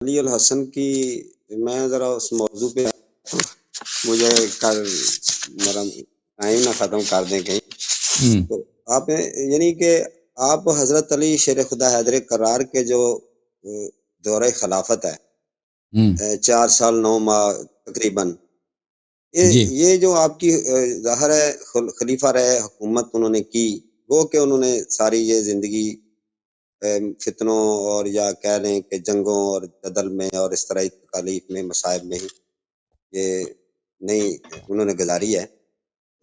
علی الحسن کی میں ذرا اس موضوع پہ مجھے کل میرا ٹائم نہ ختم کر دیں کہیں تو آپ یعنی کہ آپ حضرت علی شیر خدا حیدر کرار کے جو دورہ خلافت ہے 4 سال 9 ماہ تقریباً جی یہ جو آپ کی ظاہر ہے خلیفہ رہے حکومت انہوں نے کی وہ کہ انہوں نے ساری یہ زندگی فتنوں اور یا کہہ لیں کہ جنگوں اور جدل میں اور اس طرح تکالیف میں مصائب میں ہی یہ نہیں انہوں نے گزاری ہے.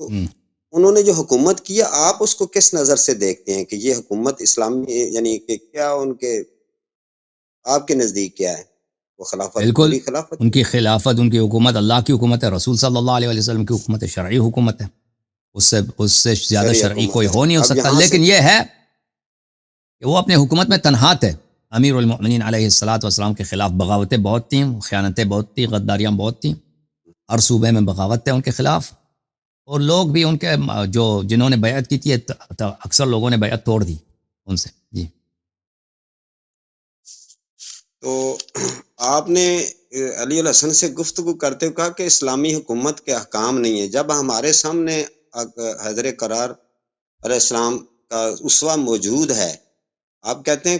تو انہوں نے جو حکومت کی ہے آپ اس کو کس نظر سے دیکھتے ہیں کہ یہ حکومت اسلامی یعنی کہ کیا ان کے آپ کے نزدیک کیا ہے وہ خلافت بالکل پوری خلافت ان کی خلافت ان کی حکومت اللہ کی حکومت ہے, رسول صلی اللہ علیہ وسلم کی حکومت ہے, شرعی حکومت ہے, اس سے زیادہ شرعی حکومت کوئی ہے. ہو نہیں ہو اب سکتا. یہاں سے لیکن یہ ہے کہ وہ اپنے حکومت میں تنہا تھے. امیر المؤمنین علیہ الصلوۃ والسلام کے خلاف بغاوتیں بہت تھیں, خیانتیں بہت تھیں, غداریاں بہت تھیں, ہر صوبے میں بغاوت تھے ان کے خلاف. اور لوگ بھی ان کے جنہوں نے بیعت کی تھی اکثر لوگوں نے بیعت توڑ دی ان سے. جی تو آپ نے علی الحسن سے گفتگو کرتے ہوئے کہا کہ اسلامی حکومت کے احکام نہیں ہے. جب ہمارے سامنے حیدر کرار علیہ السلام کا اسوہ موجود ہے, آپ کہتے ہیں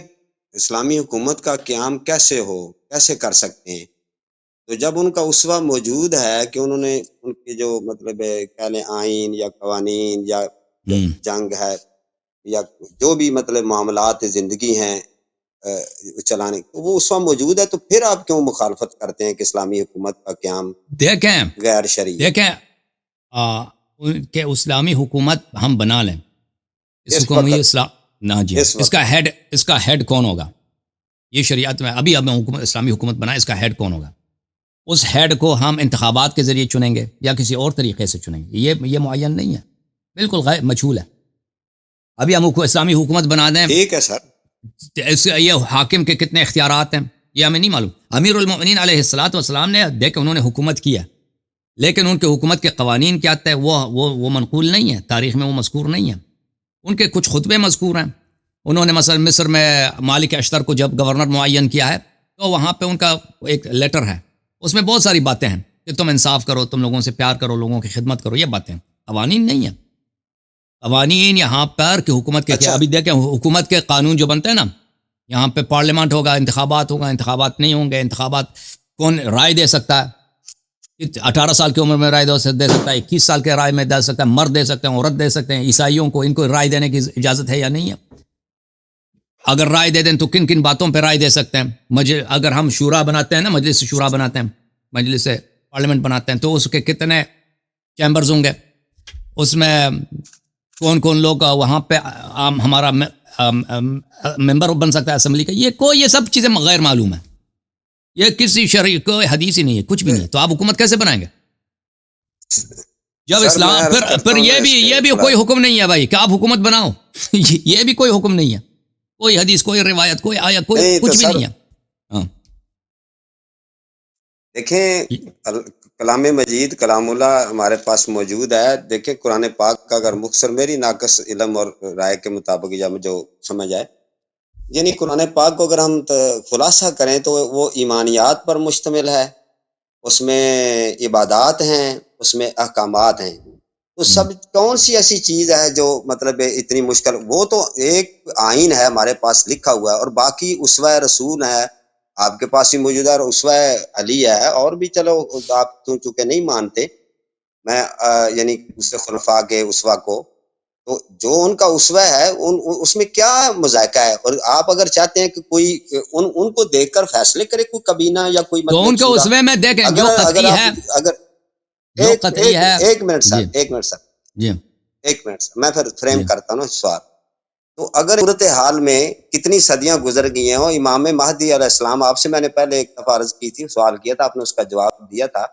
اسلامی حکومت کا قیام کیسے ہو, کیسے کر سکتے ہیں؟ تو جب ان کا اسوہ موجود ہے کہ انہوں نے ان کی جو مطلب کہہ لیں آئین یا قوانین یا جنگ ہے یا جو بھی مطلب معاملات زندگی ہیں چلانے, تو وہ اسوہ موجود ہے, تو پھر آپ کیوں مخالفت کرتے ہیں کہ اسلامی حکومت کا قیام غیر شرعی ہے؟ دیکھیں ان کے اسلامی حکومت ہم بنا لیں, اس اس حکومت وقت اسلام نہ جی اس کا ہیڈ کون ہوگا؟ یہ شریعت میں ابھی اسلامی حکومت بنائے, اس کا ہیڈ کون ہوگا؟ اس ہیڈ کو ہم انتخابات کے ذریعے چنیں گے یا کسی اور طریقے سے چنیں گے, یہ معین نہیں ہے, بالکل غیر مجہول ہے. ابھی ہم اسلامی حکومت بنا دیں, ٹھیک ہے سر, یہ حاکم کے کتنے اختیارات ہیں یہ ہمیں نہیں معلوم. امیر المؤمنین علیہ الصلوۃ والسلام نے دیکھ انہوں نے حکومت کیا, لیکن ان کے حکومت کے قوانین کیا تھے وہ منقول نہیں ہے, تاریخ میں وہ مذکور نہیں ہے. ان کے کچھ خطبے مذکور ہیں. انہوں نے مثلا مصر میں مالک اشتر کو جب گورنر معین کیا ہے تو وہاں پہ ان کا ایک لیٹر ہے, اس میں بہت ساری باتیں ہیں کہ تم انصاف کرو, تم لوگوں سے پیار کرو, لوگوں کی خدمت کرو, یہ باتیں قوانین نہیں ہیں. قوانین یہاں پر کہ حکومت کے اچھا ابھی دیکھیں حکومت کے قانون جو بنتے ہیں نا, یہاں پہ پارلیمنٹ ہوگا, انتخابات ہوگا, انتخابات نہیں ہوں گے, انتخابات کون رائے دے سکتا ہے؟ 18 سال کی عمر میں رائے دے سکتا ہے, 21 سال کے رائے میں دے سکتا ہے, مرد دے سکتے ہیں, عورت دے سکتے ہیں, عیسائیوں کو ان کو رائے دینے کی اجازت ہے یا نہیں ہے؟ اگر رائے دے دیں تو کن کن باتوں پہ رائے دے سکتے ہیں؟ اگر ہم شورا بناتے ہیں نا, مجلس شورا بناتے ہیں, مجلس پارلیمنٹ بناتے ہیں, تو اس کے کتنے چیمبرز ہوں گے, اس میں کون کون لوگ وہاں پہ ہمارا ممبر بن سکتا ہے اسمبلی کا, یہ سب چیزیں غیر معلوم ہے. یہ کسی شرعی کوئی حدیث ہی نہیں ہے, کچھ بھی نہیں ہے, تو آپ حکومت کیسے بنائیں گے جب سر, میں اسلام عرض کرتا پھر ہوں نا یہ بھی کوئی حکم نہیں ہے بھائی کہ آپ حکومت بناؤ. یہ بھی کوئی حکم نہیں ہے, کوئی حدیث, کوئی روایت, کوئی آیت, کوئی نہیں تو کچھ بھی سر نہیں ہے. ہاں دیکھیں کلام مجید کلام اللہ ہمارے پاس موجود ہے. دیکھیں قرآن پاک کا اگر مختصر میری ناقص علم اور رائے کے مطابق یا جو سمجھ آئے, یعنی قرآن پاک کو اگر ہم خلاصہ کریں تو وہ ایمانیات پر مشتمل ہے, اس میں عبادات ہیں, اس میں احکامات ہیں. تو سب کون سی ایسی چیز ہے جو مطلب اتنی مشکل؟ وہ تو ایک آئین ہے ہمارے پاس لکھا ہوا ہے, اور باقی اسوہ رسول ہے آپ کے پاس ہی موجود ہے, اور اسوہ علی ہے, اور بھی چلو آپ چونکہ نہیں مانتے, میں یعنی اس خلفاء کے اسوہ کو, تو جو ان کا اسوہ ہے اس میں کیا مذائقہ ہے؟ اور آپ اگر چاہتے ہیں کہ کوئی ان کو دیکھ کر فیصلے کرے کوئی کابینہ یا کوئی تو مطلب ان کے شورا, اسوے میں دیکھیں جو اگر قطعی آپ ہے, اگر جو قطعی ہے. ایک منٹ سر, جی ایک منٹ سر, جی ایک منٹ سر, میں پھر فریم جی کرتا ہوں سوال. تو اگر صورت حال میں کتنی صدیاں گزر گئی ہیں, اور امام مہدی علیہ السلام, آپ سے میں نے پہلے ایک دفعہ عرض کی تھی, سوال کیا تھا, آپ نے اس کا جواب دیا تھا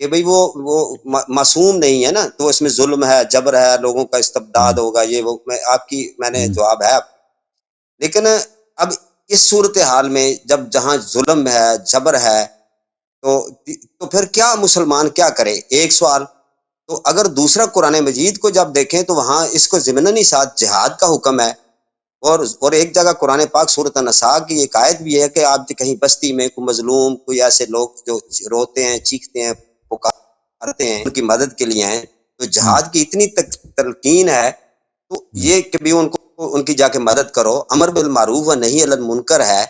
کہ بھئی وہ معصوم نہیں ہے نا, تو اس میں ظلم ہے, جبر ہے, لوگوں کا استبداد ہوگا, یہ وہ میں نے جواب ہے. لیکن اب اس صورت حال میں جہاں ظلم ہے, جبر ہے, تو پھر کیا مسلمان کیا کرے؟ ایک سوال. تو اگر دوسرا قرآن مجید کو جب دیکھیں تو وہاں اس کو ضمناً ساتھ جہاد کا حکم ہے, اور ایک جگہ قرآن پاک سورۃ النساء کی ایک آیت بھی ہے کہ آپ کہیں بستی میں کوئی مظلوم، کوئی ایسے لوگ جو روتے ہیں، چیختے ہیں، پکارتے ہیں، ان کی مدد کے لیے ہیں، تو جہاد کی اتنی تلقین ہے، تو یہ کہ بھی ان کی جا کے مدد کرو، امر بالمعروف و نہی عن المنکر ہے،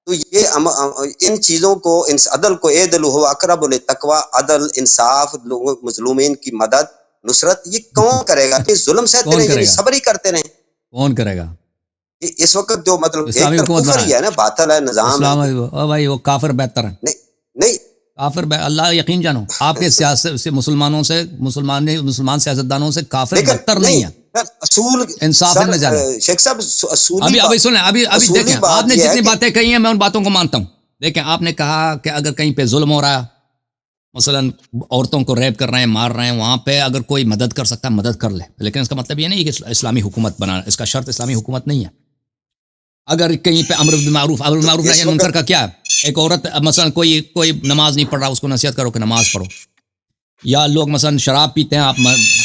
تو یہ ان چیزوں کو، ان عدل کو، عدل ہو اقرب للتقوی، عدل، انصاف، لوگوں مظلومین کی مدد، نصرت، یہ کون کرے گا؟ کہ ظلم سہتے رہیں، یعنی صبر ہی کرتے رہیں، کون کرے گا؟ اس وقت جو مطلب ایک اسلامی طرف حکومت کفر ہی ہے نا، باطل ہے، نظام ہے، بھائی وہ کافر بہتر ہے، نہیں کافر اللہ یقین جانو، آپ کے سیاست سے مسلمان سیاستدانوں سے کافر بدتر نہیں ہے، اصول انصاف میں زیادہ۔ شیخ صاحب اصولی ابھی سنیں، ابھی دیکھیں، آپ نے یہ ہے جتنی کہ باتیں کہی ہیں میں ان باتوں کو مانتا ہوں، دیکھیں آپ نے کہا کہ اگر کہیں پہ ظلم ہو رہا ہے، مثلا عورتوں کو ریپ کر رہے ہیں، مار رہے ہیں، وہاں پہ اگر کوئی مدد کر سکتا ہے مدد کر لے، لیکن اس کا مطلب یہ نہیں کہ اسلامی حکومت بنانا، اس کا شرط اسلامی حکومت نہیں ہے۔ اگر کہیں پہ امر بالمعروف نہی عن المنکر کا کیا ہے؟ ایک عورت مثلا کوئی نماز نہیں پڑھ رہا، اس کو نصیحت کرو کہ نماز پڑھو، یا لوگ مثلا شراب پیتے ہیں، آپ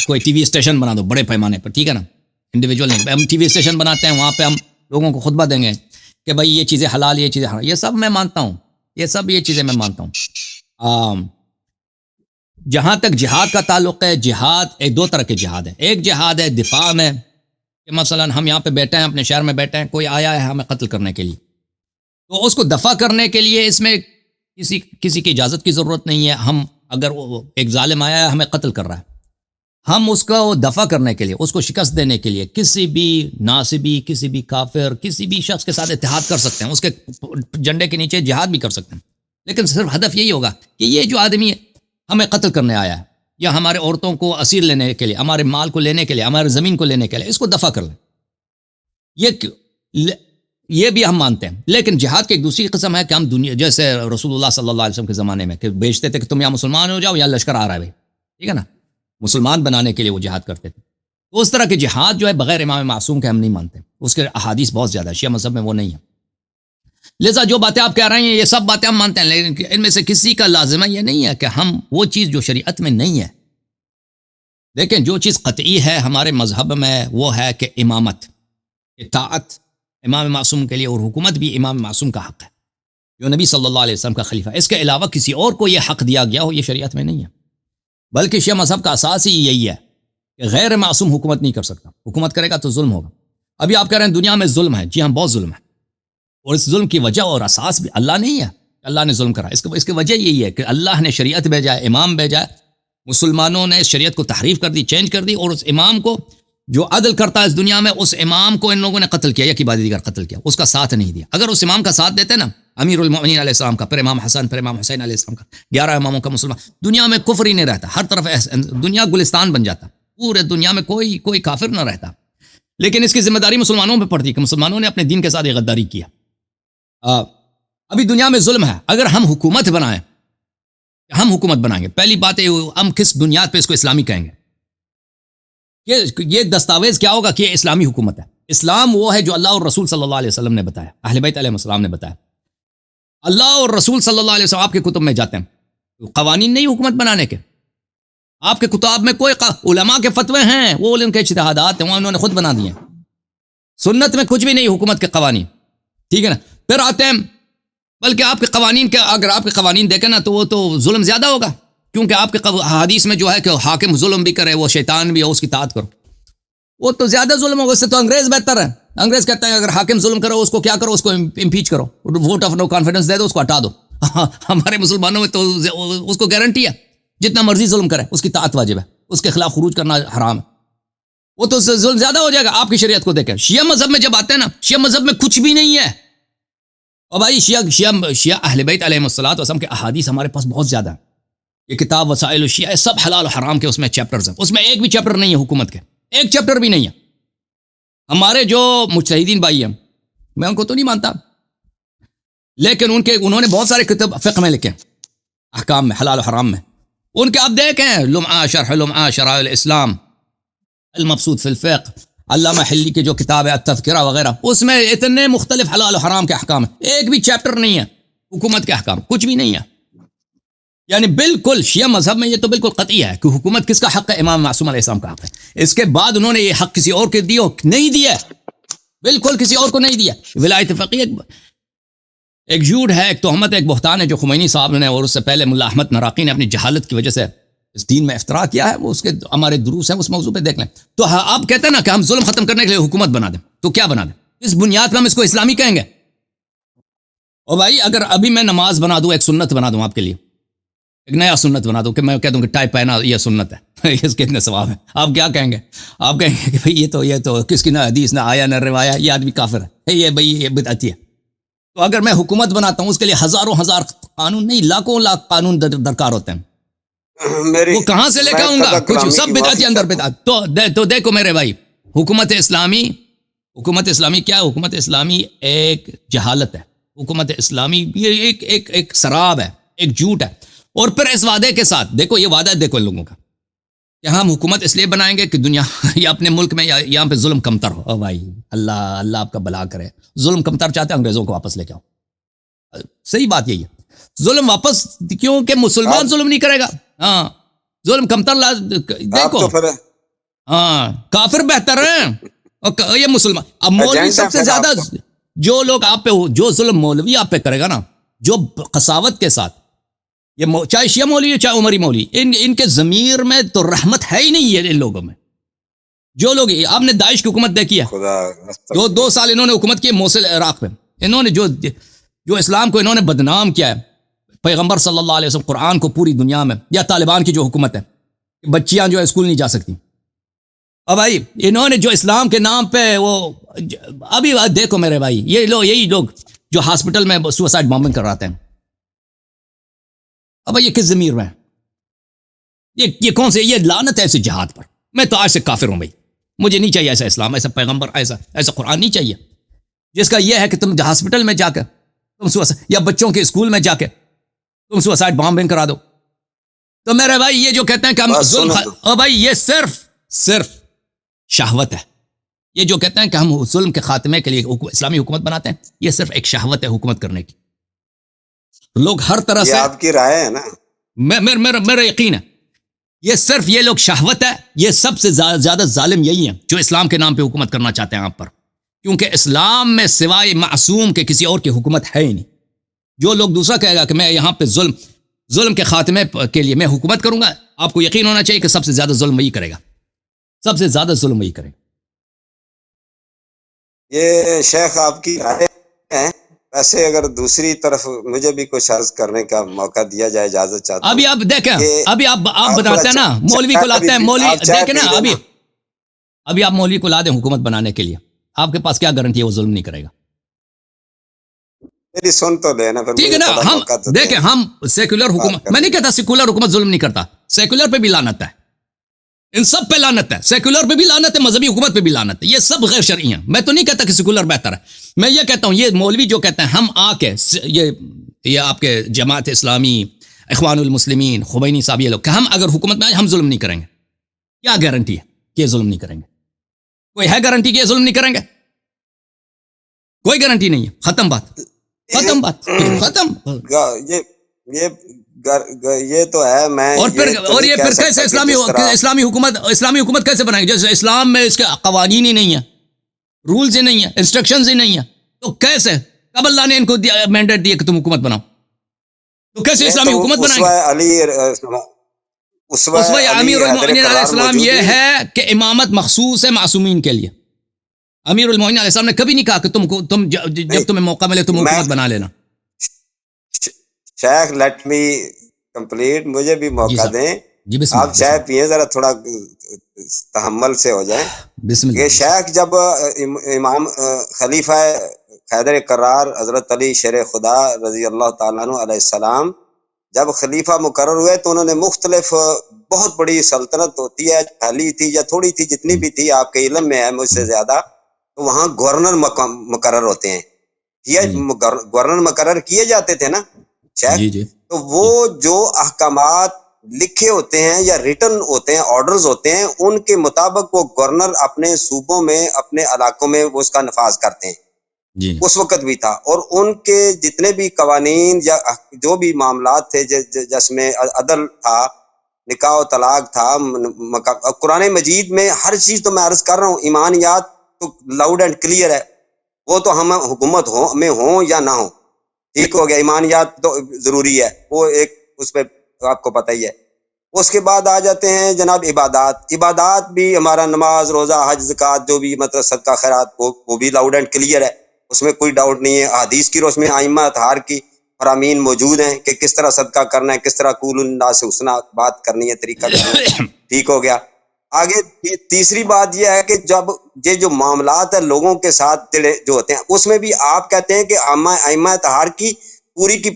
کوئی ٹی وی اسٹیشن بنا دو بڑے پیمانے پر، ٹھیک ہے نا، انڈیویجول نہیں، ہم ٹی وی اسٹیشن بناتے ہیں، وہاں پہ ہم لوگوں کو خطبہ دیں گے کہ بھائی یہ چیزیں حلال، یہ چیزیں حرام، یہ سب میں مانتا ہوں، یہ چیزیں میں مانتا ہوں۔ جہاں تک جہاد کا تعلق ہے، جہاد دو طرح کے جہاد ہے، ایک جہاد ہے دفاع میں، کہ مثلا ہم یہاں پہ بیٹھے ہیں، اپنے شہر میں بیٹھے ہیں، کوئی آیا ہے ہمیں قتل کرنے کے لیے، تو اس کو دفع کرنے کے لیے اس میں کسی کی اجازت کی ضرورت نہیں ہے۔ ہم اگر ایک ظالم آیا ہے ہمیں قتل کر رہا ہے، ہم اس کو دفع کرنے کے لیے، اس کو شکست دینے کے لیے کسی بھی ناصبی، کسی بھی کافر، کسی بھی شخص کے ساتھ اتحاد کر سکتے ہیں، اس کے جھنڈے کے نیچے جہاد بھی کر سکتے ہیں، لیکن صرف ہدف یہی ہوگا کہ یہ جو آدمی ہمیں قتل کرنے آیا ہے، یا ہمارے عورتوں کو اسیر لینے کے لیے، ہمارے مال کو لینے کے لیے، ہمارے زمین کو لینے کے لیے، اس کو دفع کر لیں، یہ بھی ہم مانتے ہیں۔ لیکن جہاد کی ایک دوسری قسم ہے کہ ہم دنیا، جیسے رسول اللہ صلی اللہ علیہ وسلم کے زمانے میں کہ بیچتے تھے کہ تم یا مسلمان ہو جاؤ یا لشکر آ رہا ہے بھائی، ٹھیک ہے نا، مسلمان بنانے کے لیے وہ جہاد کرتے تھے، تو اس طرح کے جہاد جو ہے بغیر امام معصوم کے ہم نہیں مانتے، اس کے احادیث بہت زیادہ شیعہ مذہب میں وہ نہیں ہے، لہذا جو باتیں آپ کہہ رہے ہیں یہ سب باتیں ہم مانتے ہیں، لیکن ان میں سے کسی کا لازمہ یہ نہیں ہے کہ ہم وہ چیز جو شریعت میں نہیں ہے، لیکن جو چیز قطعی ہے ہمارے مذہب میں وہ ہے کہ امامت، اطاعت امام معصوم کے لیے، اور حکومت بھی امام معصوم کا حق ہے جو نبی صلی اللہ علیہ وسلم کا خلیفہ، اس کے علاوہ کسی اور کو یہ حق دیا گیا ہو یہ شریعت میں نہیں ہے، بلکہ شیعہ مذہب کا اساس ہی یہی ہے کہ غیر معصوم حکومت نہیں کر سکتا، حکومت کرے گا تو ظلم ہوگا۔ ابھی آپ کہہ رہے ہیں دنیا میں ظلم ہے، جی ہاں بہت ظلم ہے، اور اس ظلم کی وجہ اور اساس بھی اللہ نہیں ہے، اللہ نے ظلم کرا، اس کی وجہ یہی ہے کہ اللہ نے شریعت بھیجا ہے، امام بھیجا ہے، مسلمانوں نے اس شریعت کو تحریف کر دی، چینج کر دی، اور اس امام کو جو عدل کرتا ہے اس دنیا میں، اس امام کو ان لوگوں نے قتل کیا، یا بعد دیگر قتل کیا، اس کا ساتھ نہیں دیا۔ اگر اس امام کا ساتھ دیتے نا، امیر المؤمنین علیہ السلام کا، پھر امام حسن، پھر امام حسین علیہ السلام کا، 11 اماموں کا، مسلمان دنیا میں کفر ہی نہیں رہتا، ہر طرف دنیا گلستان بن جاتا، پورے دنیا میں کوئی کافر نہ رہتا، لیکن اس کی ذمہ داری مسلمانوں پہ پڑتی کہ مسلمانوں نے اپنے دین کے ساتھ یہ غداری کیا۔ ابھی دنیا میں ظلم ہے، اگر ہم حکومت بنائیں گے، پہلی بات ہے ہم کس بنیاد پہ اس کو اسلامی کہیں گے، یہ دستاویز کیا ہوگا کہ یہ اسلامی حکومت ہے۔ اسلام وہ ہے جو اللہ اور رسول صلی اللہ علیہ وسلم نے بتایا، اہل بیت علیہ السلام نے بتایا، اللہ اور رسول صلی اللہ علیہ وسلم آپ کے کتب میں جاتے ہیں، قوانین نہیں حکومت بنانے کے، آپ کے کتاب میں کوئی علماء کے فتوے ہیں، وہ ان کے اجتہادات ہیں، وہ انہوں نے خود بنا دیے ہیں، سنت میں کچھ بھی نہیں حکومت کے قوانین، ٹھیک ہے نا، پھر آتے ہیں، بلکہ آپ کے قوانین کے، اگر آپ کے قوانین دیکھیں نا تو وہ تو ظلم زیادہ ہوگا، کیونکہ آپ کے حدیث میں جو ہے کہ حاکم ظلم بھی کرے، وہ شیطان بھی ہے، اس کی اطاعت کرو، وہ تو زیادہ ظلم ہوگا، اس سے تو انگریز بہتر ہے۔ انگریز کہتے ہیں اگر حاکم ظلم کرو اس کو کیا کرو، اس کو امپیچ کرو، ووٹ آف نو کانفیڈنس دے دو، اس کو ہٹا دو۔ ہمارے مسلمانوں میں تو اس کو گارنٹی ہے جتنا مرضی ظلم کرے اس کی اطاعت واجب ہے، اس کے خلاف خروج کرنا حرام ہے، وہ تو ظلم زیادہ ہو جائے گا۔ آپ کی شریعت کو دیکھیں، شیعہ مذہب میں جب آتے ہیں نا، شیعہ مذہب میں کچھ بھی نہیں ہے، اور بھائی شیعہ اہل بیت علیہ السلام کے احادیث ہمارے پاس بہت زیادہ ہیں، یہ کتاب وسائل الشیعہ سب حلال و حرام کے اس میں چیپٹرز ہیں، اس میں ایک بھی چیپٹر نہیں ہے حکومت کے، ایک چیپٹر بھی نہیں ہے۔ ہمارے جو مجتہدین بھائی ہیں، میں ان کو تو نہیں مانتا، لیکن انہوں نے بہت سارے کتاب فقہ میں لکھے، احکام میں، حلال و حرام میں، ان کے آپ دیکھیں، لمعہ شرح لمعہ شرائع الاسلام، المبسوط فی الفقہ، علامہ حلی کی جو کتاب ہے التذکرہ وغیرہ، اس میں اتنے مختلف حلال و حرام کے احکام ہیں، ایک بھی چیپٹر نہیں ہے حکومت کے احکام، کچھ بھی نہیں ہے۔ یعنی بالکل شیعہ مذہب میں یہ تو بالکل قطعی ہے کہ حکومت کس کا حق ہے، امام معصوم علیہ السلام کا حق ہے، اس کے بعد انہوں نے یہ حق کسی اور کے دیو نہیں دیا، بالکل کسی اور کو نہیں دیا. ولایت فقیہ ایک جھوٹ ہے, ایک تہمت ہے, ایک بہتان ہے جو خمینی صاحب نے اور اس سے پہلے ملا احمد نراقی نے اپنی جہالت کی وجہ سے اس دین میں افترا کیا ہے. وہ اس کے ہمارے دروس ہیں, اس موضوع پہ دیکھ لیں. تو آپ کہتے ہیں نا کہ ہم ظلم ختم کرنے کے لیے حکومت بنا دیں, تو کیا بنا دیں؟ اس بنیاد پہ ہم اس کو اسلامی کہیں گے؟ اور بھائی اگر ابھی میں نماز بنا دوں, ایک سنت بنا دوں آپ کے لیے, ایک نیا سنت بنا دوں کہ میں کہہ دوں کہ ٹائی پہنا یہ سنت ہے, اس کے اتنے ثواب ہیں, آپ کیا کہیں گے؟ آپ کہیں گے کہ بھئی یہ تو کس کی نہ حدیث نہ آیا نہ روایا, یہ آدمی کافر ہے, یہ بدعتی ہے. تو اگر میں حکومت بناتا ہوں اس کے لیے ہزاروں ہزار قانون نہیں, لاکھوں لاکھ قانون درکار ہوتے ہیں. وہ کہاں سے لے کے آؤں گا؟ کچھ سب بدعتی اندر بدعت. تو دیکھو میرے بھائی, حکومت اسلامی کیا ہے؟ حکومت اسلامی ایک جہالت ہے. حکومت اسلامی یہ ایک سراب ہے, ایک جھوٹ ہے. اور پھر اس وعدے کے ساتھ دیکھو, یہ وعدہ ہے دیکھو ان لوگوں کا کہ ہم حکومت اس لیے بنائیں گے کہ دنیا یا اپنے ملک میں یا یہاں پہ ظلم کمتر ہو. او بھائی اللہ آپ کا بھلا کرے. ظلم کمتر چاہتے ہیں, انگریزوں کو واپس لے کے آؤ. صحیح بات یہی ہے, ظلم واپس, کیونکہ مسلمان ظلم نہیں کرے گا. ہاں ظلم کمتر دیکھو, ہاں کافر بہتر ہیں یہ مسلمان. اب مولوی سب سے زیادہ جو لوگ آپ پہ جو ظلم مولوی آپ پہ کرے گا نا, جو قساوت کے ساتھ, یہ چاہے شیعہ مولوی چاہے عمری مولوی, ان کے ضمیر میں تو رحمت ہے ہی نہیں ہے. ان لوگوں میں جو لوگ, آپ نے داعش کی حکومت دیکھی ہے, 2 سال انہوں نے حکومت کی موصل عراق میں. انہوں نے جو اسلام کو انہوں نے بدنام کیا ہے, پیغمبر صلی اللہ علیہ وسلم, قرآن کو پوری دنیا میں, یا طالبان کی جو حکومت ہے, بچیاں جو ہے اسکول نہیں جا سکتی. اب بھائی انہوں نے جو اسلام کے نام پہ وہ, ابھی دیکھو میرے بھائی, یہی لوگ جو ہاسپٹل میں سوسائڈ بامبنگ کراتے ہیں, اب یہ کس ضمیر میں, یہ کون سے, یہ لعنت ہے ایسے جہاد پر. میں تو آج سے کافر ہوں بھائی, مجھے نہیں چاہیے ایسا اسلام, ایسا پیغمبر, ایسا قرآن نہیں چاہیے جس کا یہ ہے کہ تم ہاسپٹل میں جا کے تم یا بچوں کے اسکول میں جا کے تم سوسائڈ بامبنگ کرا دو. تو میرے بھائی یہ جو کہتے ہیں کہ ہم ظلم, او بھائی یہ صرف شہوت ہے. یہ جو کہتے ہیں کہ ہم ظلم کے خاتمے کے لیے اسلامی حکومت بناتے ہیں, یہ صرف ایک شہوت ہے حکومت کرنے کی. لوگ ہر طرح سے, آپ کی رائے ہے نا, میرا یقین ہے, یہ صرف یہ لوگ شہوت ہے. یہ سب سے زیادہ ظالم یہی ہیں جو اسلام کے نام پہ حکومت کرنا چاہتے ہیں آپ پر, کیونکہ اسلام میں سوائے معصوم کے کسی اور کی حکومت ہے ہی نہیں. جو لوگ دوسرا کہے گا کہ میں یہاں پہ ظلم کے خاتمے کے لیے میں حکومت کروں گا, آپ کو یقین ہونا چاہیے کہ سب سے زیادہ ظلم وہی کرے گا, سب سے زیادہ ظلم وہی کرے گا. یہ شیخ آپ کی رائے ہے. ویسے اگر دوسری طرف مجھے بھی کچھ عرض کرنے کا موقع دیا جائے, اجازت چاہتا ہوں. ابھی آپ دیکھیں, ابھی آپ بتاتے ہیں نا, مولوی کو لاتے ہیں, مولوی دیکھیں نا, ابھی آپ مولوی کو لا دیں حکومت بنانے کے لیے, آپ کے پاس کیا گارنٹی ہے وہ ظلم نہیں کرے گا؟ میری سن تو لینا, ٹھیک ہے نا. ہم دیکھیں, ہم سیکولر حکومت, میں نہیں کہتا سیکولر حکومت ظلم نہیں کرتا, سیکولر پہ بھی لعنت ہے, ان سب پہ لعنت ہے, سیکولر پہ بھی لعنت ہے, مذہبی حکومت پہ بھی لعنت ہے. یہ سب غیر شرعی ہیں. میں تو نہیں کہتا کہ سیکولر بہتر ہے, میں یہ کہتا ہوں یہ مولوی جو کہتے ہیں ہم آ کے یہ آپ کے جماعت اسلامی, اخوان المسلمین, خمینی صاحب, یہ لوگ کہ ہم اگر حکومت میں آئے ہم ظلم نہیں کریں گے, کیا گارنٹی ہے کہ یہ ظلم نہیں کریں گے؟ کوئی ہے گارنٹی کہ یہ ظلم نہیں کریں گے؟ کوئی گارنٹی نہیں ہے. ختم بات, ختم. یہ تو ہے. میں اور یہ پھر کیسے اسلامی حکومت کیسے بنائیں گے؟ جیسے اسلام میں اس کے قوانین ہی نہیں ہیں, رولز ہی نہیں ہیں, انسٹرکشنز ہی نہیں ہیں, تو کیسے کب اللہ نے ان کو مینڈیٹ دیا کہ تم حکومت بناؤ؟ تو کیسے اسلامی حکومت بنائیں گے؟ اسوہ امیر المؤمنین علیہ السلام یہ ہے کہ امامت مخصوص ہے معصومین کے لیے. امیر المؤمنین علیہ السلام نے کبھی نہیں کہا کہ تم جب تمہیں موقع ملے تم حکومت بنا لینا. شیخ لیٹ می کمپلیٹ, مجھے بھی موقع دیں. آپ چائے پیئیں, ذرا تھوڑا تحمل سے ہو جائیں. یہ شیخ جب امام خلیفہ حیدر کرار حضرت علی شیر خدا رضی اللہ تعالیٰ عنہ علیہ السلام جب خلیفہ مقرر ہوئے تو انہوں نے مختلف, بہت بڑی سلطنت ہوتی ہے, پھیلی تھی یا تھوڑی تھی, جتنی بھی تھی آپ کے علم میں ہے مجھ سے زیادہ, تو وہاں گورنر مقرر ہوتے ہیں. گورنر مقرر کیے جاتے تھے نا شیخ, تو وہ جو احکامات لکھے ہوتے ہیں یا ریٹن ہوتے ہیں, آرڈرز ہوتے ہیں, ان کے مطابق وہ گورنر اپنے صوبوں میں, اپنے علاقوں میں وہ اس کا نفاذ کرتے ہیں. اس وقت بھی تھا. اور ان کے جتنے بھی قوانین یا جو بھی معاملات تھے, جس میں عدل تھا, نکاح و طلاق تھا, قرآن مجید میں ہر چیز, تو میں عرض کر رہا ہوں, ایمانیات تو لاؤڈ اینڈ کلیئر ہے، وہ تو ہم حکومت میں ہوں یا نہ ہوں، ٹھیک ہو گیا، ایمانیات تو ضروری ہے، وہ ایک اس پہ آپ کو پتہ ہی ہے۔ اس کے بعد آ جاتے ہیں جناب عبادات بھی ہمارا نماز، روزہ، حج، زکوٰۃ، جو بھی مطلب صدقہ خیرات، وہ بھی لاؤڈ اینڈ کلیئر ہے، اس میں کوئی ڈاؤٹ نہیں ہے۔ حدیث کی روشنی میں ائمہ اطہار کی فرامین موجود ہیں کہ کس طرح صدقہ کرنا ہے، کس طرح قول الناس حسنا بات کرنی ہے، طریقہ کرنا ہے، ٹھیک ہو گیا۔ آگے تیسری بات یہ ہے کہ جب یہ جو معاملات ہے لوگوں کے ساتھ جو ہوتے ہیں، اس میں بھی آپ کہتے ہیں کہ ائمہ اطہار کی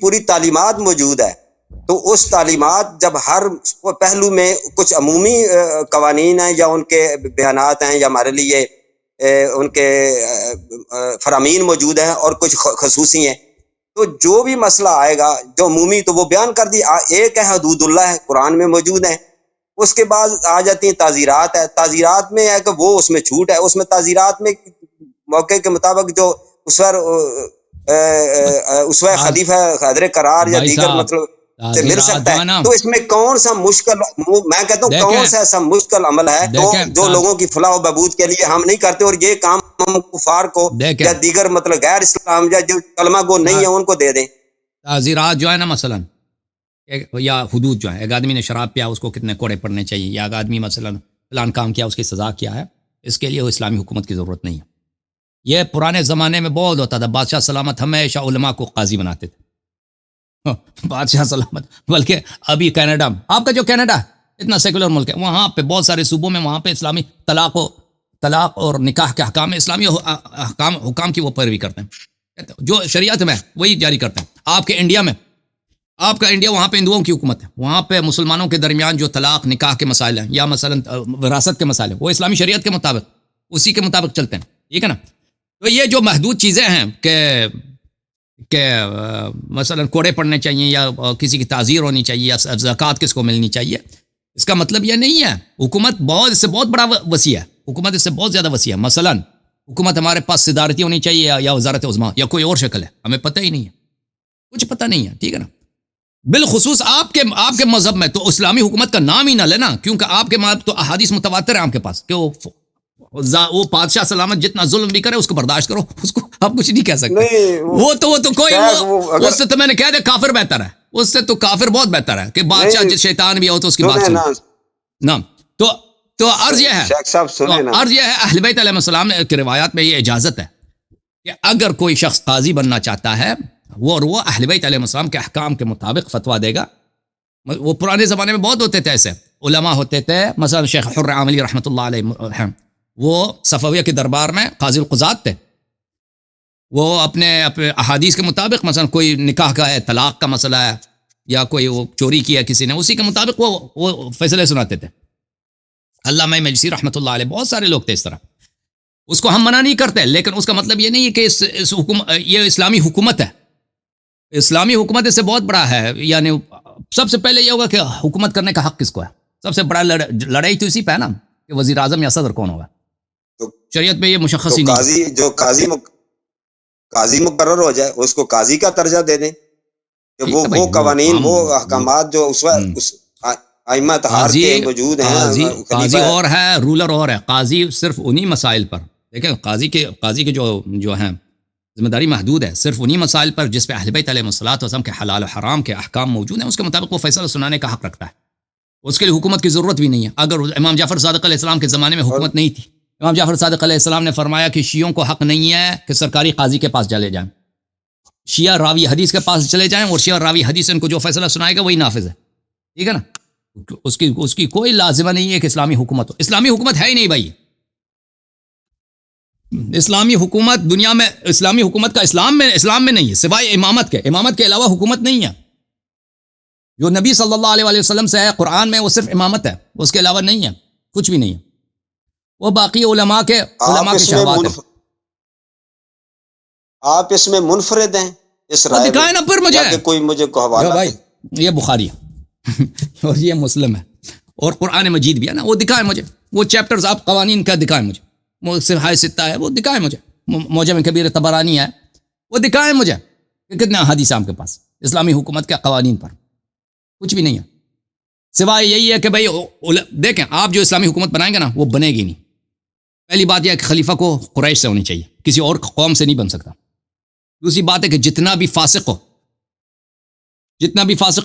پوری تعلیمات موجود ہے، تو اس تعلیمات جب ہر پہلو میں کچھ عمومی قوانین ہیں یا ان کے بیانات ہیں یا ہمارے لیے ان کے فرامین موجود ہیں اور کچھ خصوصی ہیں، تو جو بھی مسئلہ آئے گا جو عمومی تو وہ بیان کر دی۔ ایک ہے حدود اللہ ہے، قرآن میں موجود ہیں۔ اس کے بعد آ جاتی ہیں تعزیرات ہے، تعزیرات میں ہے کہ وہ اس میں چھوٹ ہے، اس میں تعزیرات میں موقع کے مطابق جو اسوہ خلیفہ حیدر قرار یا دیگر مطلب سے مل سکتا ہے، تو اس میں کون سا مشکل، میں کہتا ہوں کون سا ایسا مشکل عمل ہے جو لوگوں کی فلاح و بہبود کے لیے ہم نہیں کرتے، اور یہ کام ہم کفار کو یا دیگر مطلب غیر اسلام یا جو کلمہ گو نہیں ہے ان کو دے دیں۔ تعزیرات جو ہے نا، مثلا یا حدود جو ہے، ایک آدمی نے شراب پیا، اس کو کتنے کوڑے پڑنے چاہیے، یا ایک آدمی مثلا فلان کام کیا، اس کی سزا کیا ہے، اس کے لیے وہ اسلامی حکومت کی ضرورت نہیں ہے۔ یہ پرانے زمانے میں بہت ہوتا تھا، بادشاہ سلامت ہمیشہ علماء کو قاضی بناتے تھے، بادشاہ سلامت۔ بلکہ ابھی کینیڈا، آپ کا جو کینیڈا اتنا سیکولر ملک ہے، وہاں پہ بہت سارے صوبوں میں وہاں پہ اسلامی طلاق اور نکاح کے احکام، اسلامی حکام کی وہ پیروی کرتے ہیں، جو شریعت میں وہی جاری کرتے ہیں۔ آپ کے انڈیا میں، آپ کا انڈیا، وہاں پہ ہندوؤں کی حکومت ہے، وہاں پہ مسلمانوں کے درمیان جو طلاق نکاح کے مسائل ہیں یا مثلا وراثت کے مسائل ہیں، وہ اسلامی شریعت کے مطابق اسی کے مطابق چلتے ہیں، ٹھیک ہے نا۔ تو یہ جو محدود چیزیں ہیں کہ مثلا کوڑے پڑنے چاہیے یا کسی کی تعزیر ہونی چاہیے یا زکوٰۃ کس کو ملنی چاہیے، اس کا مطلب یہ نہیں ہے حکومت اس سے بہت بڑا وسیع ہے، حکومت اس سے بہت زیادہ وسیع ہے۔ مثلا حکومت ہمارے پاس صدارتی ہونی چاہیے یا وزارت عظمیٰ یا کوئی اور شکل ہے، ہمیں پتہ ہی نہیں ہے، کچھ پتہ نہیں ہے، ٹھیک ہے نا۔ بالخصوص آپ کے مذہب میں تو اسلامی حکومت کا نام ہی نہ لینا، کیونکہ آپ کے مذہب تو احادیث متواتر ہیں آپ کے پاس کہ وہ بادشاہ سلامت جتنا ظلم بھی کرے اس کو برداشت کرو، اس کو آپ کچھ نہیں کہہ سکتے۔ وہ تو کوئی اس سے تو میں نے کہہ دیا کافر بہتر ہے، اس سے تو کافر بہت بہتر ہے کہ بادشاہ شیطان بھی ہو تو اس کی بات سنو۔ تو عرض یہ ہے اہل بیت علیہ السلام کی روایات میں یہ اجازت ہے کہ اگر کوئی شخص قاضی بننا چاہتا ہے وہ اہل بیت علیہ السلام کے احکام کے مطابق فتویٰ دے گا۔ وہ پرانے زمانے میں بہت ہوتے تھے ایسے علماء ہوتے تھے، مثلا شیخ حر عاملی رحمۃ اللہ علیہ، وہ صفویہ کے دربار میں قاضی القضات تھے، وہ اپنے احادیث کے مطابق مثلا کوئی نکاح کا ہے، طلاق کا مسئلہ ہے، یا کوئی وہ چوری کیا کسی نے، اسی کے مطابق وہ فیصلے سناتے تھے۔ علامہ مجلسی رحمۃ اللہ علیہ، بہت سارے لوگ تھے اس طرح۔ اس کو ہم منع نہیں کرتے، لیکن اس کا مطلب یہ نہیں ہے کہ یہ اسلامی حکومت ہے۔ اسلامی حکومت اس سے بہت بڑا ہے، یعنی سب سے پہلے یہ ہوگا کہ حکومت کرنے کا حق کس کو ہے۔ سب سے بڑا لڑائی تو اسی پہ ہے نا کہ وزیر اعظم یا صدر کون ہوگا۔ شریعت میں یہ مشخص ہی نہیں۔ جو قاضی مقرر ہو جائے اس کو قاضی کا درجہ دے دیں کہ وہ قوانین، وہ احکامات جو اس ائمہ اطہار کے موجود ہیں۔ قاضی اور ہے، رولر اور ہے۔ قاضی صرف انہی مسائل پر، دیکھیں قاضی کے جو ہیں ذمہ داری محدود ہے، صرف انہی مسائل پر جس پہ اہل بیت علیہ السلام کے حلال و حرام کے احکام موجود ہیں، اس کے مطابق وہ فیصلہ سنانے کا حق رکھتا ہے۔ اس کے لیے حکومت کی ضرورت بھی نہیں ہے۔ اگر امام جعفر صادق علیہ السلام کے زمانے میں حکومت نہیں تھی، امام جعفر صادق علیہ السلام نے فرمایا کہ شیعوں کو حق نہیں ہے کہ سرکاری قاضی کے پاس چلے جائیں، شیعہ راوی حدیث کے پاس چلے جائیں، اور شیعہ راوی حدیث ان کو جو فیصلہ سنائے گا وہی نافذ ہے، ٹھیک ہے نا۔ اس کی کوئی لازمہ نہیں ہے کہ اسلامی حکومت ہو۔ اسلامی حکومت ہے ہی نہیں بھائی۔ اسلامی حکومت دنیا میں، اسلامی حکومت کا اسلام میں نہیں ہے، سوائے امامت کے علاوہ حکومت نہیں ہے۔ جو نبی صلی اللہ علیہ وسلم سے ہے قرآن میں، وہ صرف امامت ہے، اس کے علاوہ نہیں ہے، کچھ بھی نہیں ہے۔ وہ باقی علماء کے شہوات ہیں۔ آپ اس میں منفرد ہیں اس رائے میں؟ دکھائے نا پھر مجھے، کوئی مجھے کو حوالہ بھائی یہ بخاری ہے اور یہ مسلم ہے اور قرآن مجید بھی ہے نا، وہ دکھائے مجھے، وہ چیپٹرز آپ قوانین کا دکھائیں مجھے، وہ صحیح ستہ ہے وہ دکھائیں مجھے، معجم کبیر طبرانی ہے وہ دکھائیں مجھے کہ کتنے احادیث آپ کے پاس اسلامی حکومت کے قوانین پر۔ کچھ بھی نہیں ہے، سوائے یہی ہے کہ بھائی دیکھیں آپ جو اسلامی حکومت بنائیں گے نا وہ بنے گی نہیں۔ پہلی بات یہ ہے کہ خلیفہ کو قریش سے ہونی چاہیے، کسی اور قوم سے نہیں بن سکتا۔ دوسری بات ہے کہ جتنا بھی فاسق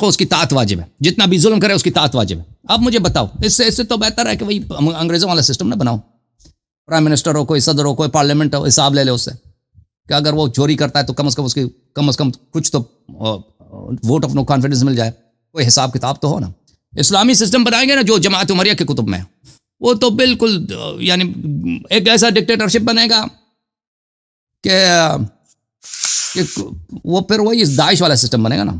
ہو اس کی طاعت واجب ہے، جتنا بھی ظلم کرے اس کی طاعت واجب ہے۔ اب مجھے بتاؤ، اس سے تو بہتر ہے کہ وہی انگریزوں والا سسٹم نہ بناؤ، پرائم منسٹر ہو، کوئی صدر ہو، کوئی پارلیمنٹ ہو، حساب لے لے اس سے کہ اگر وہ چوری کرتا ہے تو کم از کم کچھ تو ووٹ آف نو کانفیڈنس مل جائے، کوئی حساب کتاب تو ہو نا۔ اسلامی سسٹم بنائیں گے نا جو جماعت عمریہ کے کتب میں ہے، وہ تو بالکل یعنی ایک ایسا ڈکٹیٹرشپ بنے گا کہ وہ پھر وہی داعش والا سسٹم بنے گا نا۔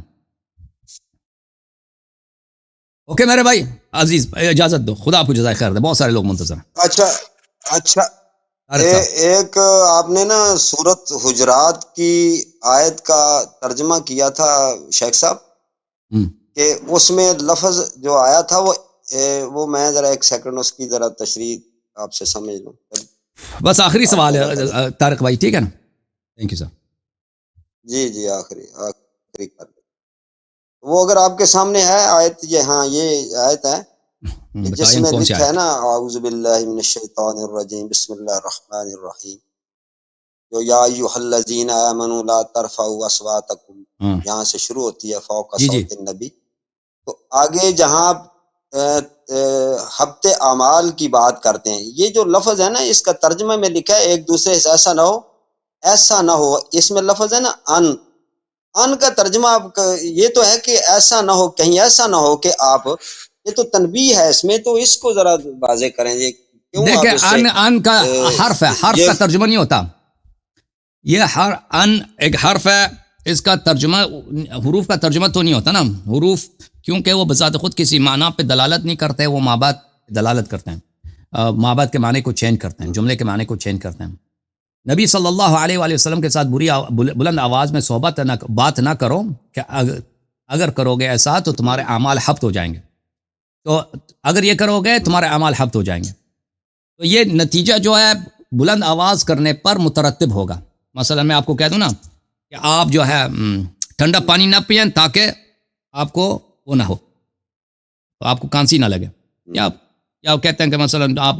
اوکے میرے بھائی عزیز، اجازت دو، خدا آپ کو جزائے خیر دے، بہت سارے لوگ منتظر ہیں۔ اچھا ایک آپ نے نا سورت حجرات کی آیت کا ترجمہ کیا تھا شیخ صاحب، کہ اس میں لفظ جو آیا تھا وہ میں ذرا ایک سیکنڈ اس کی ذرا تشریح آپ سے سمجھ لوں۔ بس آخری سوال ہے طارق بھائی، ٹھیک ہے نا؟ Thank you sir. جی آخری کر دیں وہ، اگر آپ کے سامنے ہے آیت، یہ آیت ہے جس میں لکھا ہے نا اعوذ باللہ من الشیطان الرجیم بسم اللہ الرحمن الرحیم، جو یا ایھا الذین آمنوا لا ترفعوا اصواتکم، یہاں سے شروع ہوتی ہے فوق صوت النبی۔ تو آگے جہاں حبط اعمال کی بات کرتے ہیں، یہ جو لفظ ہے نا اس کا ترجمہ میں لکھا ہے ایک دوسرے سے ایسا نہ ہو، اس میں لفظ ہے نا ان کا ترجمہ یہ تو ہے کہ ایسا نہ ہو، کہیں ایسا نہ ہو کہ آپ، یہ تو تنبیہ ہے اس میں، تو اس کو ذرا واضح کریں۔ یہ کیوں دیکھیں ان کا حرف ہے، حرف کا ترجمہ نہیں ہوتا، یہ ان ایک حرف ہے، اس کا ترجمہ حروف کا ترجمہ تو نہیں ہوتا نا، حروف کیونکہ وہ بذات خود کسی معنی پہ دلالت نہیں کرتے، وہ مابعد دلالت کرتے ہیں، مابعد کے معنی کو چینج کرتے ہیں، جملے کے معنی کو چینج کرتے ہیں۔ نبی صلی اللہ علیہ وآلہ وسلم کے ساتھ بلند آواز میں بات نہ کرو، کہ اگر کرو گے ایسا تو تمہارے اعمال حبط ہو جائیں گے، تو اگر یہ کرو گے تمہارے اعمال حبط ہو جائیں گے۔ تو یہ نتیجہ جو ہے بلند آواز کرنے پر مترتب ہوگا۔ مثلا میں آپ کو کہہ دوں نا کہ آپ جو ہے ٹھنڈا پانی نہ پئیں تاکہ آپ کو وہ نہ ہو، تو آپ کو کانسی نہ لگے، یا کہتے ہیں کہ مثلا آپ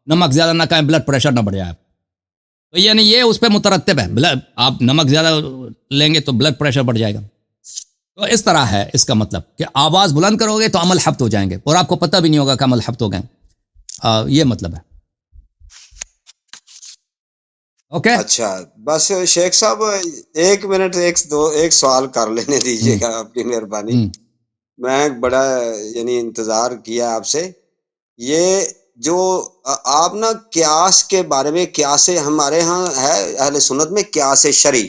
نمک زیادہ نہ کھائیں، بلڈ پریشر نہ بڑھ جائے، تو یعنی یہ اس پہ مترتب ہے، آپ نمک زیادہ لیں گے تو بلڈ پریشر بڑھ جائے گا۔ تو اس طرح ہے اس کا مطلب کہ آواز بلند کرو گے تو عمل حبط ہو جائیں گے، اور آپ کو پتہ بھی نہیں ہوگا کہ عمل حبط ہو گئے، یہ مطلب ہے۔ اوکے اچھا بس شیخ صاحب ایک منٹ ایک سوال کر لینے دیجیے گا، آپ کی مہربانی، میں بڑا یعنی انتظار کیا آپ سے۔ یہ جو آپ نا قیاس کے بارے میں، قیاس ہمارے ہاں ہے اہل سنت میں قیاس شرعی،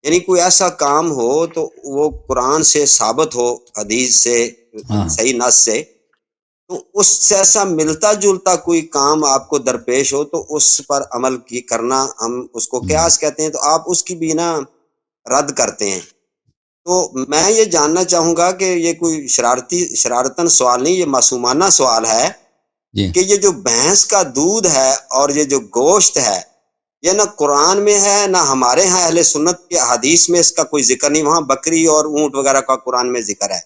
یعنی کوئی ایسا کام ہو تو وہ قرآن سے ثابت ہو، حدیث سے، صحیح نص سے، تو اس سے ایسا ملتا جلتا کوئی کام آپ کو درپیش ہو تو اس پر عمل کرنا، ہم اس کو قیاس کہتے ہیں، تو آپ اس کی بھی نا رد کرتے ہیں۔ تو میں یہ جاننا چاہوں گا کہ یہ کوئی شرارتاً سوال نہیں، یہ معصومانہ سوال ہے کہ یہ جو بھینس کا دودھ ہے اور یہ جو گوشت ہے، یہ نہ قرآن میں ہے نہ ہمارے ہاں اہل سنت کے حدیث میں اس کا کوئی ذکر نہیں، وہاں بکری اور اونٹ وغیرہ کا قرآن میں ذکر ہے۔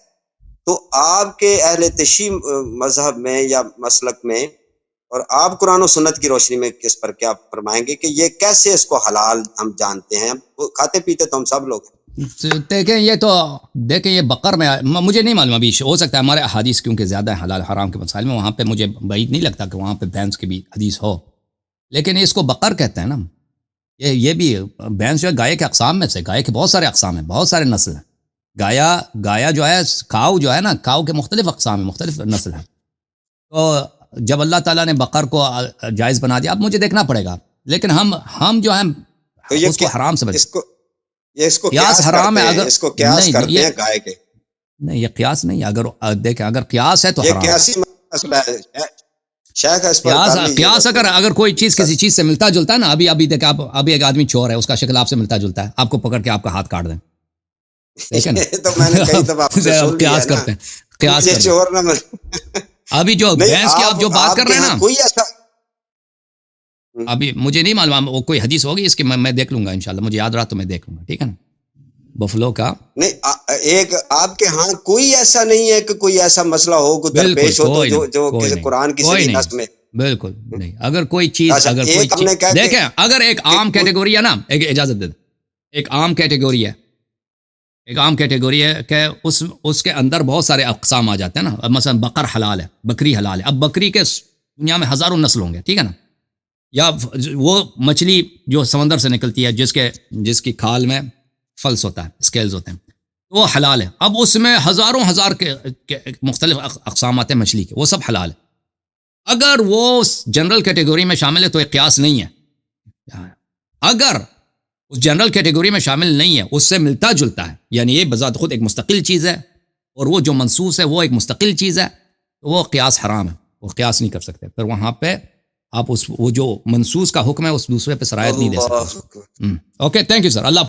تو آپ کے اہل تشیع مذہب میں یا مسلک میں، اور آپ قرآن و سنت کی روشنی میں اس پر کیا فرمائیں گے کہ یہ کیسے اس کو حلال ہم جانتے ہیں؟ کھاتے پیتے تو ہم سب لوگ ہیں۔ دیکھیں یہ بقر میں مجھے نہیں معلوم، ابھی ہو سکتا ہے ہمارے حدیث کیونکہ زیادہ ہیں حلال حرام کے مسائل میں، وہاں پہ مجھے بعید نہیں لگتا کہ وہاں پہ بھینس کی بھی حدیث ہو، لیکن اس کو بقر کہتے ہیں نا، یہ بھی بھینس جو ہے گائے کے اقسام میں سے، گائے کے بہت سارے اقسام ہیں، بہت سارے نسل ہیں، گایا جو ہے، کاؤ جو ہے نا، کاؤ کے مختلف اقسام ہیں، مختلف نسل ہیں۔ تو جب اللہ تعالیٰ نے بقر کو جائز بنا دیا، اب مجھے دیکھنا پڑے گا، لیکن ہم جو ہیں اس کو حرام سے بچیں۔ اس کو قیاس حرام ہے، اگر اس کو قیاس کرتے ہیں گائے کے، نہیں یہ قیاس نہیں، اگر دیکھیں اگر قیاس ہے تو یہ حرام قیاسی مسئلہ ہے شیخ، اس پر قیاس اگر کوئی چیز کسی چیز سے ملتا جلتا ہے نا، ابھی دیکھ آپ، ابھی ایک آدمی چور ہے، اس کا شکل آپ سے ملتا جلتا ہے، آپ کو پکڑ کے آپ کا ہاتھ کاٹ دیں، ٹھیک ہے نا؟ تو میں نے کئی دفعہ آپ سے سن لیا قیاس کرتے ہیں، قیاس کرتے ہیں۔ ابھی جو بھینس کی آپ جو بات کر رہے ہیں نا، کوئی ایسا ابھی مجھے نہیں معلوم وہ کوئی حدیث ہوگی اس کی، میں دیکھ لوں گا انشاءاللہ، مجھے یاد رہا تو میں دیکھ لوں گا، ٹھیک ہے نا؟ بفلو کا نہیں، ایک آپ کے ہاں کوئی ایسا نہیں ہے کہ کوئی ایسا مسئلہ ہو، کوئی درپیش ہو تو جو کسی قرآن کی صحیح نص میں بالکل نہیں. اگر کوئی چیز اچھا، اگر ایک ہم کوئی نے کہا کہ دیکھیں اگر ایک عام کیٹیگوری ہے نا، ایک اجازت دے دیں، ایک عام کیٹیگوری ہے، ایک عام کیٹیگوری ہے کہ اس کے اندر بہت سارے اقسام آ جاتے ہیں نا. اب مثلا بقر حلال ہے، بکری حلال ہے. اب بکری کے دنیا میں ہزاروں نسل ہوں گے، ٹھیک ہے نا. یا وہ مچھلی جو سمندر سے نکلتی ہے جس کی کھال میں فلس ہوتا ہے، اسکیلز ہوتے ہیں، وہ حلال ہے. اب اس میں ہزار کے مختلف اقسام آتے ہیں مچھلی کے، وہ سب حلال ہے. اگر وہ جنرل کیٹیگوری میں شامل ہے تو ایک قیاس نہیں ہے. اگر اس جنرل کیٹیگوری میں شامل نہیں ہے، اس سے ملتا جلتا ہے، یعنی یہ بذات خود ایک مستقل چیز ہے، اور وہ جو منصوص ہے وہ ایک مستقل چیز ہے، تو وہ قیاس حرام ہے، وہ قیاس نہیں کر سکتے. پھر وہاں پہ آپ وہ جو منصوص کا حکم ہے اس دوسرے پہ سرایت نہیں دے اللہ سکتے. Okay, thank you sir. Allah